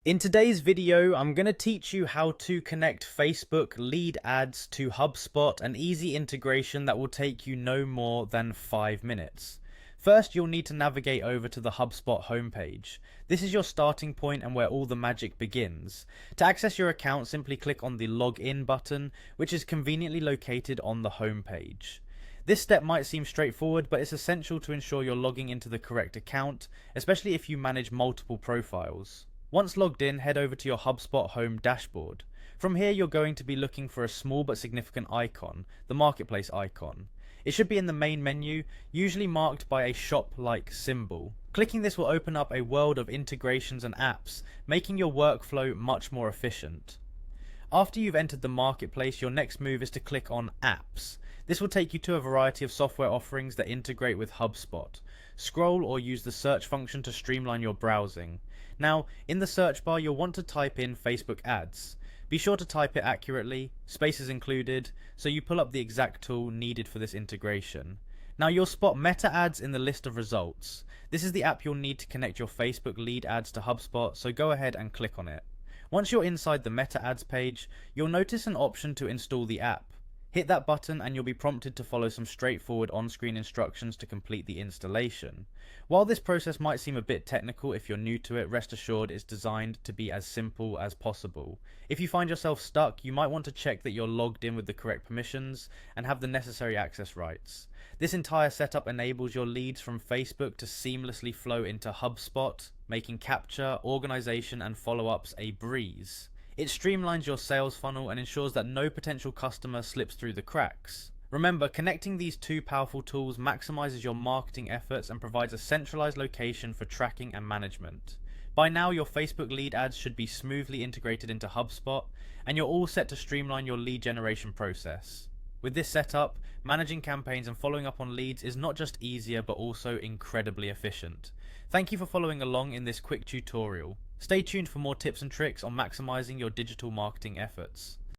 In today's video, I'm going to teach you how to connect Facebook lead ads to Hubspot, an easy integration that will take you no more than 5 minutes. First, you'll need to navigate over to the Hubspot homepage. This is your starting point and where all the magic begins. To access your account, simply click on the Login button, which is conveniently located on the homepage. This step might seem straightforward, but it's essential to ensure you're logging into the correct account, especially if you manage multiple profiles. Once logged in, head over to your HubSpot home dashboard. From here, you're going to be looking for a small but significant icon, the marketplace icon. It should be in the main menu, usually marked by a shop-like symbol. Clicking this will open up a world of integrations and apps, making your workflow much more efficient. After you've entered the marketplace, your next move is to click on Apps. This will take you to a variety of software offerings that integrate with HubSpot. Scroll or use the search function to streamline your browsing. Now, in the search bar, you'll want to type in Facebook ads. Be sure to type it accurately, spaces included, so you pull up the exact tool needed for this integration. Now you'll spot meta ads in the list of results. This is the app you'll need to connect your Facebook lead ads to HubSpot, so go ahead and click on it. Once you're inside the meta ads page, you'll notice an option to install the app. Hit that button and you'll be prompted to follow some straightforward on-screen instructions to complete the installation. While this process might seem a bit technical if you're new to it, rest assured it's designed to be as simple as possible. If you find yourself stuck, you might want to check that you're logged in with the correct permissions and have the necessary access rights. This entire setup enables your leads from Facebook to seamlessly flow into HubSpot, making capture, organization, and follow-ups a breeze. It streamlines your sales funnel and ensures that no potential customer slips through the cracks. Remember, connecting these two powerful tools maximizes your marketing efforts and provides a centralized location for tracking and management. By now, your Facebook lead ads should be smoothly integrated into HubSpot, and you're all set to streamline your lead generation process. With this setup, managing campaigns and following up on leads is not just easier but also incredibly efficient. Thank you for following along in this quick tutorial. Stay tuned for more tips and tricks on maximizing your digital marketing efforts.